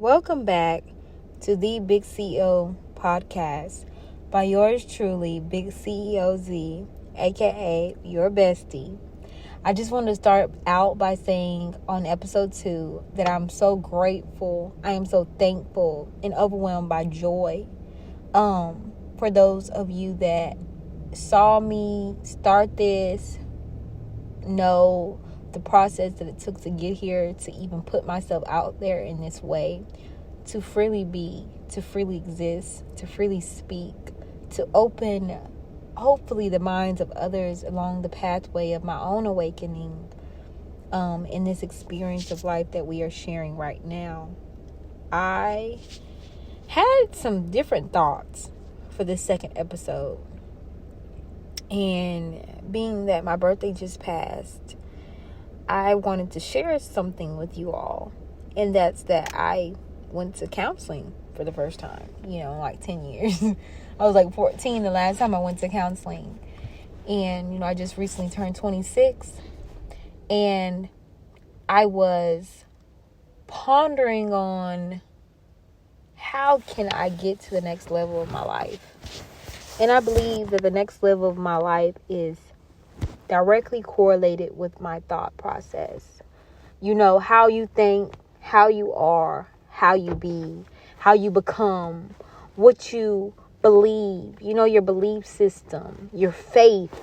Welcome back to the Big CEO podcast by yours truly, Big CEO Z, aka your bestie. I just want to start out by saying on episode 2 that I'm so grateful, I am so thankful and overwhelmed by joy for those of you that saw me start this, know the process that it took to get here, to even put myself out there in this way, to freely be, to freely exist, to freely speak, to open, hopefully, the minds of others along the pathway of my own awakening in this experience of life that we are sharing right now. I had some different thoughts for this second episode. And being that my birthday just passed, I wanted to share something with you all. And that's that I went to counseling for the first time, like 10 years. I was like 14 the last time I went to counseling. And, I just recently turned 26. And I was pondering on how can I get to the next level of my life. And I believe that the next level of my life is directly correlated with my thought process. How you think, how you are, how you be, how you become, what you believe, your belief system, your faith,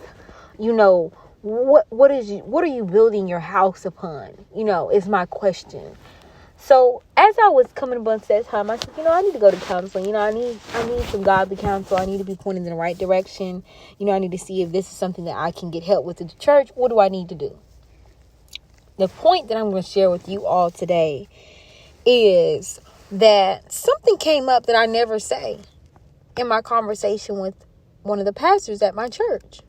what are you building your house upon, is my question. So as I was coming up on that time, I said, I need to go to counseling. I need some godly counsel. I need to be pointed in the right direction. I need to see if this is something that I can get help with at the church. What do I need to do? The point that I'm going to share with you all today is that something came up that I never say in my conversation with one of the pastors at my church.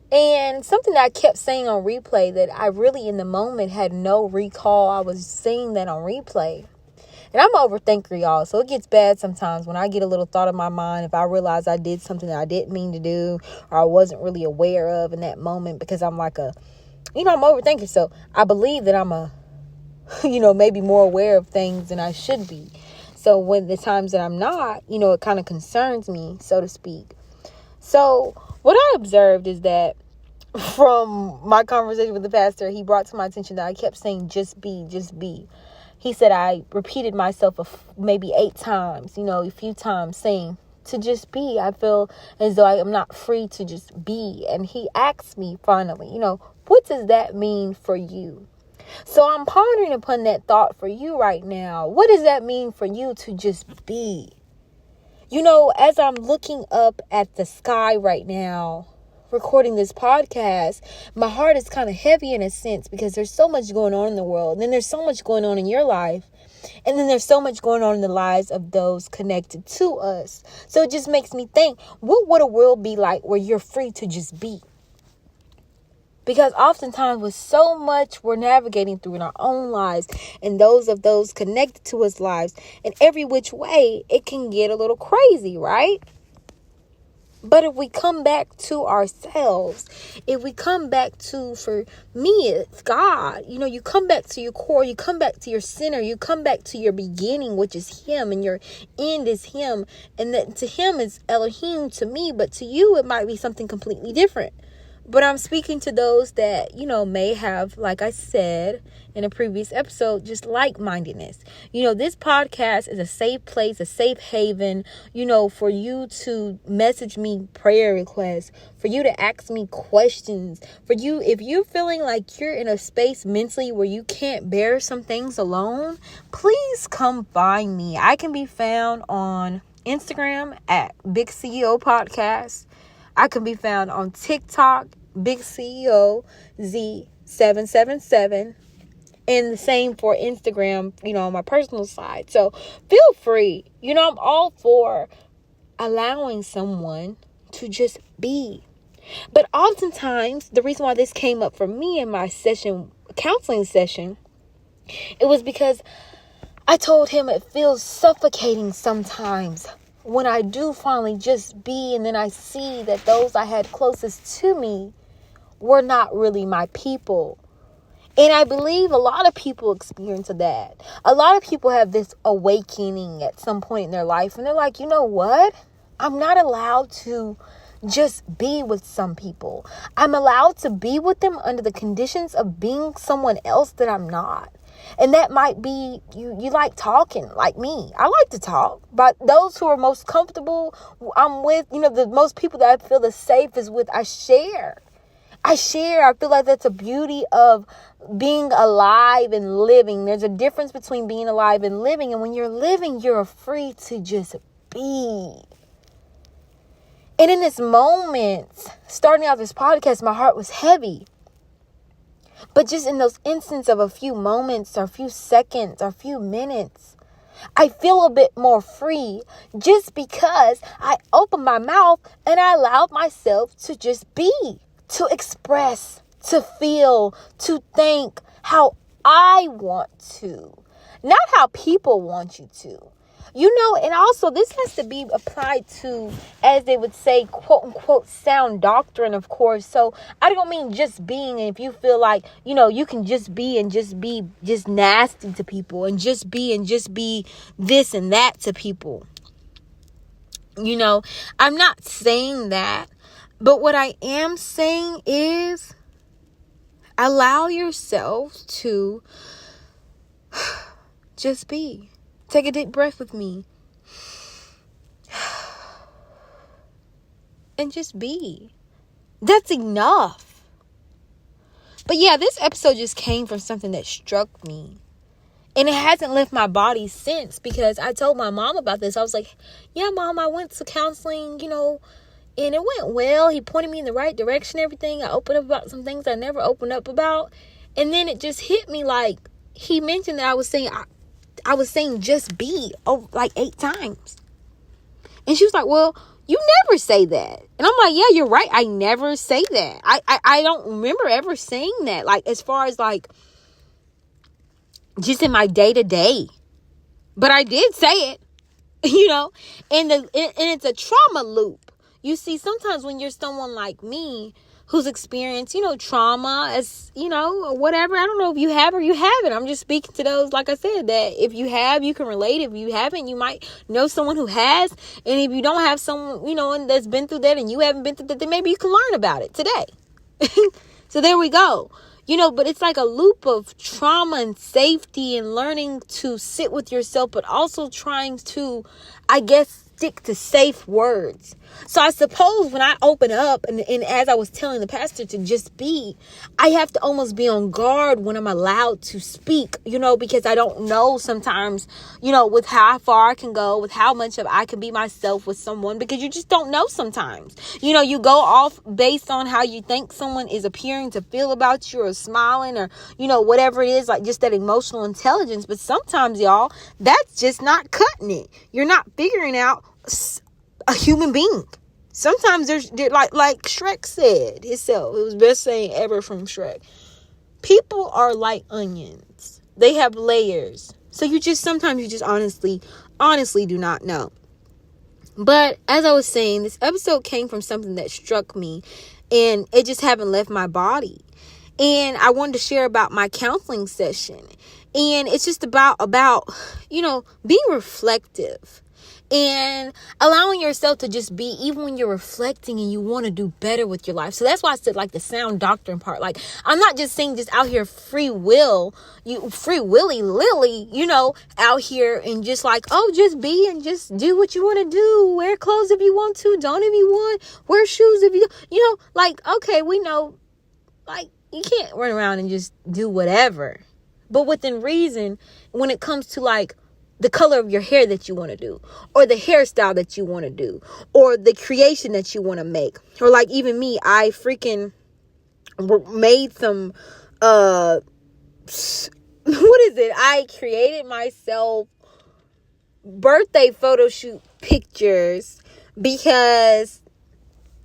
And something that I kept saying on replay that I really in the moment had no recall. I was saying that on replay. And I'm an overthinker, y'all. So it gets bad sometimes when I get a little thought in my mind. If I realize I did something that I didn't mean to do, or I wasn't really aware of in that moment, because I'm like I'm an overthinker. So I believe that I'm maybe more aware of things than I should be. So when the times that I'm not, it kind of concerns me, so to speak. So what I observed is that from my conversation with the pastor, he brought to my attention that I kept saying, just be, just be. He said I repeated myself maybe 8 times, a few times saying to just be. I feel as though I am not free to just be. And he asked me finally, what does that mean for you? So I'm pondering upon that thought for you right now. What does that mean for you to just be? As I'm looking up at the sky right now, recording this podcast, my heart is kind of heavy in a sense because there's so much going on in the world. And then there's so much going on in your life. And then there's so much going on in the lives of those connected to us. So it just makes me think, what would a world be like where you're free to just be? Because oftentimes with so much we're navigating through in our own lives and those connected to us lives, in every which way, it can get a little crazy, right? But if we come back to ourselves, if we come back to, for me, it's God. You come back to your core, you come back to your center, you come back to your beginning, which is Him, and your end is Him. And that to Him is Elohim to me, but to you, it might be something completely different. But I'm speaking to those that, may have, like I said in a previous episode, just like-mindedness. This podcast is a safe place, a safe haven, for you to message me prayer requests, for you to ask me questions, for you, if you're feeling like you're in a space mentally where you can't bear some things alone, please come find me. I can be found on Instagram at Big CEO Podcast. I can be found on TikTok, Big CEO Z777. And the same for Instagram, on my personal side. So feel free. I'm all for allowing someone to just be. But oftentimes, the reason why this came up for me in my counseling session, it was because I told him it feels suffocating sometimes when I do finally just be, and then I see that those I had closest to me were not really my people. And I believe a lot of people experience that. A lot of people have this awakening at some point in their life. And they're like, you know what? I'm not allowed to just be with some people. I'm allowed to be with them under the conditions of being someone else that I'm not. And that might be you like talking like me. I like to talk, but those who are most comfortable I'm with, the most people that I feel the safest with, I share. I feel like that's a beauty of being alive and living. There's a difference between being alive and living. And when you're living, you're free to just be. And in this moment, starting out this podcast, my heart was heavy. But just in those instances of a few moments or a few seconds or a few minutes, I feel a bit more free just because I opened my mouth and I allowed myself to just be, to express, to feel, to think how I want to, not how people want you to. And also this has to be applied to, as they would say, quote unquote, sound doctrine, of course. So I don't mean just being, and if you feel like, you can just be just nasty to people and just be this and that to people. I'm not saying that. But what I am saying is allow yourself to just be. Take a deep breath with me. And just be. That's enough. But yeah, this episode just came from something that struck me. And it hasn't left my body since, because I told my mom about this. I was like, yeah, Mom, I went to counseling, and it went well. He pointed me in the right direction, everything. I opened up about some things I never opened up about. And then it just hit me like he mentioned that I was saying just be like 8 times. And she was like, well, you never say that. And I'm like, yeah, you're right. I never say that. I don't remember ever saying that. Like, as far as like just in my day to day. But I did say it, and it's a trauma loop. You see, sometimes when you're someone like me who's experienced, trauma as, or whatever. I don't know if you have or you haven't. I'm just speaking to those, like I said, that if you have, you can relate. If you haven't, you might know someone who has. And if you don't have someone, that's been through that and you haven't been through that, then maybe you can learn about it today. So there we go. But it's like a loop of trauma and safety and learning to sit with yourself, but also trying to, I guess, stick to safe words. So I suppose when I open up and as I was telling the pastor to just be, I have to almost be on guard when I'm allowed to speak, because I don't know sometimes, with how far I can go, with how much of I can be myself with someone, because you just don't know sometimes. You go off based on how you think someone is appearing to feel about you or smiling or, whatever it is, like just that emotional intelligence. But sometimes, y'all, that's just not cutting it. You're not figuring out a human being. Sometimes there's like Shrek said himself. It was the best saying ever from Shrek. People are like onions. They have layers. So you just honestly do not know. But as I was saying, this episode came from something that struck me, and it just haven't left my body. And I wanted to share about my counseling session. And it's just about being reflective. And allowing yourself to just be, even when you're reflecting and you want to do better with your life. So that's why I said like the sound doctrine part. Like, I'm not just saying just out here free willy lily, out here and just like, oh, just be and just do what you want to do. Wear clothes if you want to. Don't if you want. Wear shoes if you, like, okay, we know, like, you can't run around and just do whatever. But within reason, when it comes to like, the color of your hair that you want to do, or the hairstyle that you want to do, or the creation that you want to make. Or like even me, I freaking made some, what is it? I created myself birthday photo shoot pictures because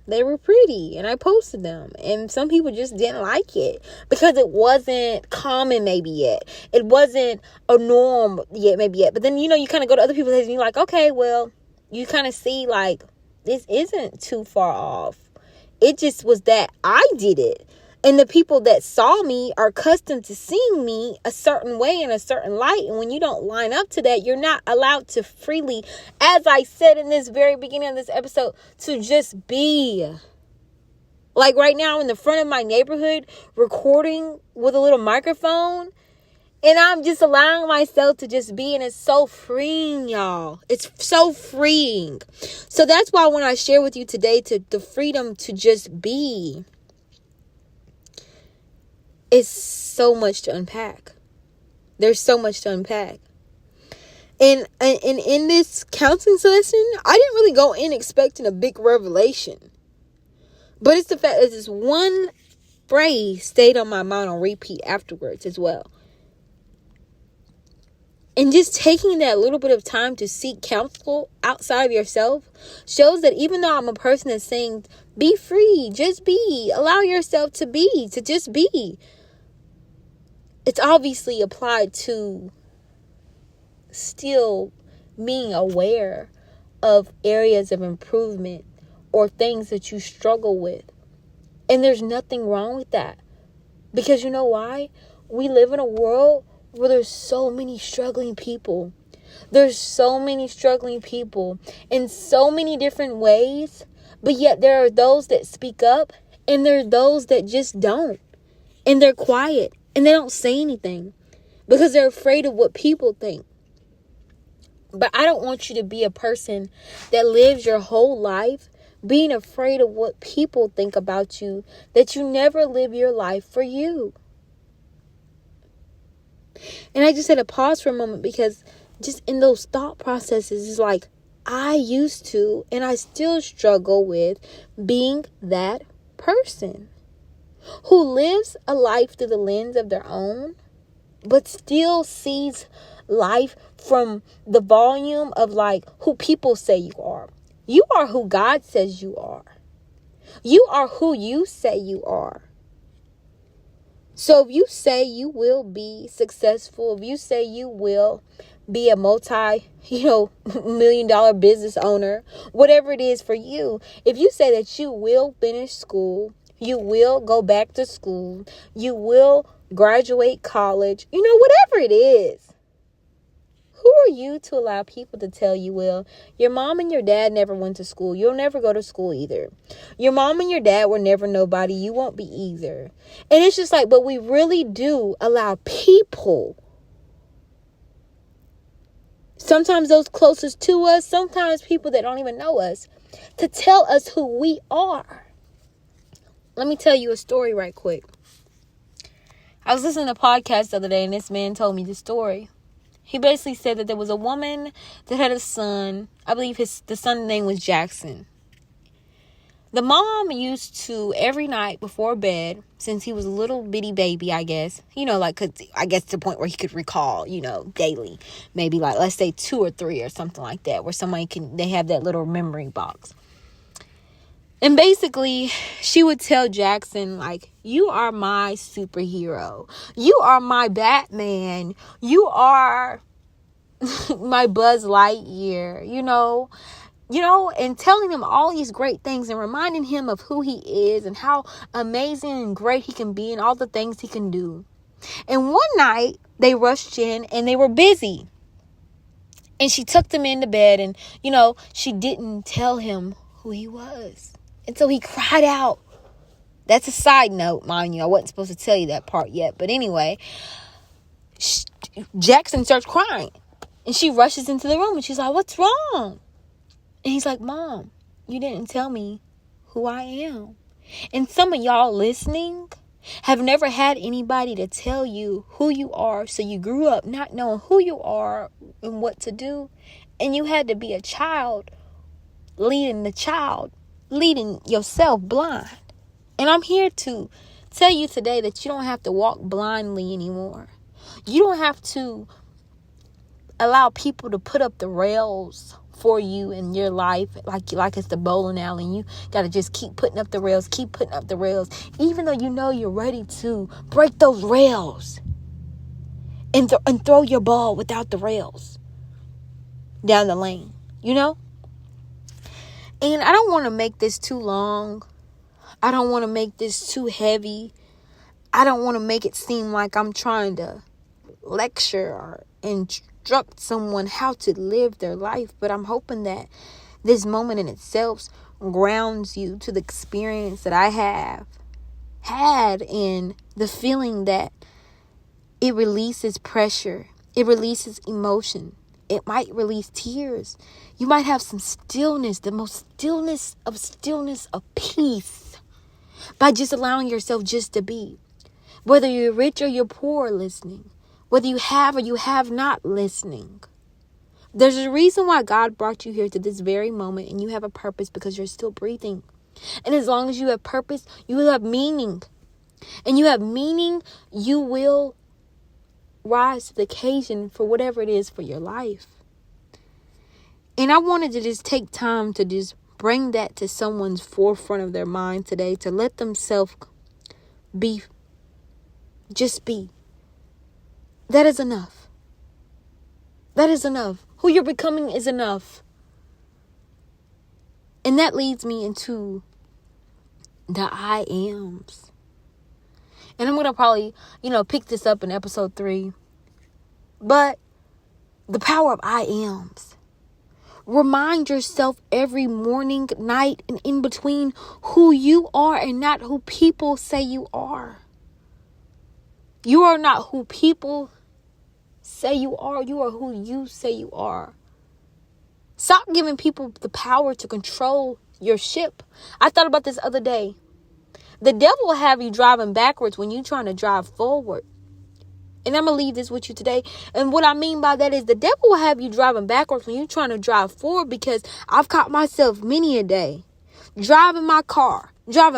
they were pretty and I posted them, and some people just didn't like it because it wasn't common maybe yet. It wasn't a norm yet, maybe yet. But then, you kind of go to other people's heads and you're like, okay, well, you kind of see like this isn't too far off. It just was that I did it. And the people that saw me are accustomed to seeing me a certain way in a certain light. And when you don't line up to that, you're not allowed to freely, as I said in this very beginning of this episode, to just be. Like right now in the front of my neighborhood, recording with a little microphone. And I'm just allowing myself to just be. And it's so freeing, y'all. It's so freeing. So that's why when I share with you today the freedom to just be, it's so much to unpack. There's so much to unpack. And in this counseling session, I didn't really go in expecting a big revelation. But it's the fact that this one phrase stayed on my mind on repeat afterwards as well. And just taking that little bit of time to seek counsel outside of yourself shows that even though I'm a person that's saying, be free, just be, allow yourself to just be. It's obviously applied to still being aware of areas of improvement or things that you struggle with. And there's nothing wrong with that. Because you know why? We live in a world where there's so many struggling people. There's so many struggling people in so many different ways. But yet there are those that speak up and there are those that just don't. And they're quiet. And they don't say anything because they're afraid of what people think. But I don't want you to be a person that lives your whole life being afraid of what people think about you, that you never live your life for you. And I just had to pause for a moment because just in those thought processes, it's like I used to and I still struggle with being that person who lives a life through the lens of their own, but still sees life from the volume of like who people say you are. You are who God says you are. You are who you say you are. So if you say you will be successful, if you say you will be a multi-million-dollar business owner, whatever it is for you, if you say that you will finish school, you will go back to school, you will graduate college, whatever it is. Who are you to allow people to tell you, well, your mom and your dad never went to school. You'll never go to school either. Your mom and your dad were never nobody. You won't be either. And it's just like, but we really do allow people, sometimes those closest to us, sometimes people that don't even know us, to tell us who we are. Let me tell you a story right quick. I was listening to a podcast the other day and this man told me the story. He basically said that there was a woman that had a son. I believe the son's name was Jackson. The mom used to, every night before bed, since he was a little bitty baby, I guess, I guess to the point where he could recall, daily, maybe like, let's say 2 or 3 or something like that, where they have that little memory box. And basically, she would tell Jackson, like, you are my superhero. You are my Batman. You are my Buzz Lightyear, and telling him all these great things and reminding him of who he is and how amazing and great he can be and all the things he can do. And one night, they rushed in and they were busy. And she tucked him into bed and, she didn't tell him who he was. And so he cried out. That's a side note, mind you. I wasn't supposed to tell you that part yet. But anyway, Jackson starts crying. And she rushes into the room and she's like, what's wrong? And he's like, Mom, you didn't tell me who I am. And some of y'all listening have never had anybody to tell you who you are. So you grew up not knowing who you are and what to do. And you had to be a child leading yourself blind. And I'm here to tell you today that you don't have to walk blindly anymore. You don't have to allow people to put up the rails for you in your life like it's the bowling alley. You got to just keep putting up the rails, even though you're ready to break those rails and throw your ball without the rails down the lane, And I don't want to make this too long. I don't want to make this too heavy. I don't want to make it seem like I'm trying to lecture or instruct someone how to live their life, but I'm hoping that this moment in itself grounds you to the experience that I have had in the feeling that it releases pressure. It releases emotion. It might release tears. You might have some stillness, the most stillness of peace, by just allowing yourself just to be. Whether you're rich or you're poor, listening. Whether you have or you have not, listening. There's a reason why God brought you here to this very moment, and you have a purpose because you're still breathing. And as long as you have purpose, you will have meaning. And you have meaning, you will rise to the occasion for whatever it is for your life. And I wanted to just take time to just bring that to someone's forefront of their mind today, to let themselves be. Just be. That is enough. That is enough. Who you're becoming is enough. And that leads me into the I ams. And I'm going to probably, pick this up in episode 3. But the power of I ams. Remind yourself every morning, night, and in between who you are and not who people say you are. You are not who people say you are. You are who you say you are. Stop giving people the power to control your ship. I thought about this other day. The devil will have you driving backwards when you're trying to drive forward. And I'm going to leave this with you today. And what I mean by that is the devil will have you driving backwards when you're trying to drive forward, because I've caught myself many a day driving my car. Not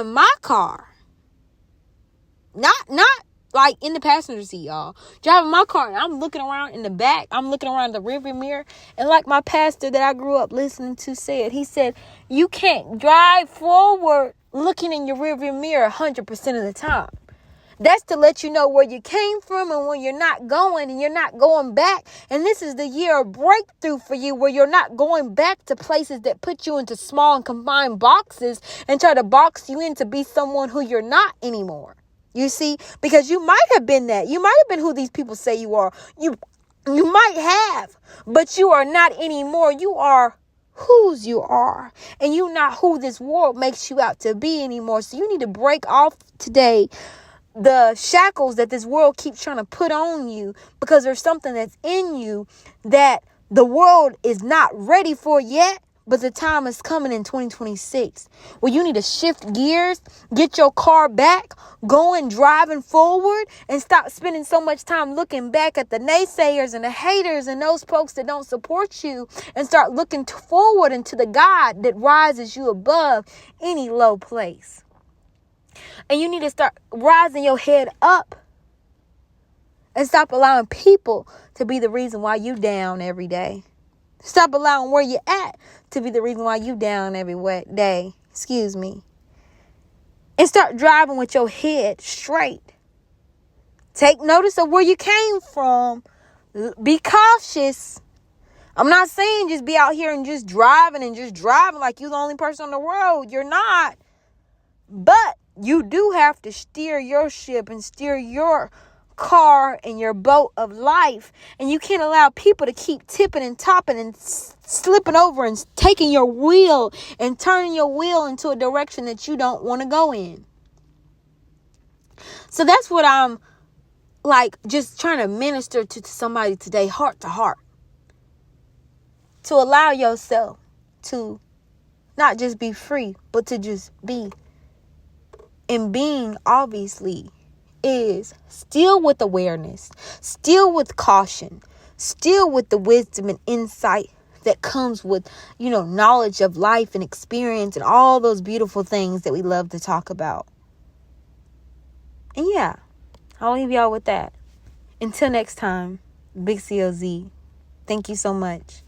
like in the passenger seat, y'all. Driving my car, and I'm looking around in the back. I'm looking around the rearview mirror. And like my pastor that I grew up listening to said, he said, you can't drive forward looking in your rearview mirror 100% of the time. That's to let you know where you came from and where you're not going, and you're not going back. And this is the year of breakthrough for you, where you're not going back to places that put you into small and confined boxes and try to box you in to be someone who you're not anymore. You see, because you might have been that. You might have been who these people say you are. You might have, but you are not anymore. You are whose you are, and you're not who this world makes you out to be anymore. So you need to break off today the shackles that this world keeps trying to put on you, because there's something that's in you that the world is not ready for yet. But the time is coming in 2026 where you need to shift gears, get your car back, going, driving forward, and stop spending so much time looking back at the naysayers and the haters and those folks that don't support you, and start looking forward into the God that rises you above any low place. And you need to start rising your head up and stop allowing people to be the reason why you down every day. Stop allowing where you're at to be the reason why you down every day. And start driving with your head straight. Take notice of where you came from. Be cautious. I'm not saying just be out here and just driving like you're the only person on the road. You're not. But you do have to steer your ship and steer your car and your boat of life. And you can't allow people to keep tipping and topping and slipping over and taking your wheel and turning your wheel into a direction that you don't want to go in. So that's what I'm like, just trying to minister to somebody today, heart to heart, to allow yourself to not just be free, but to just be. And being, obviously, is still with awareness, still with caution, still with the wisdom and insight that comes with, knowledge of life and experience and all those beautiful things that we love to talk about. And yeah, I'll leave y'all with that. Until next time, Big COZ. Thank you so much.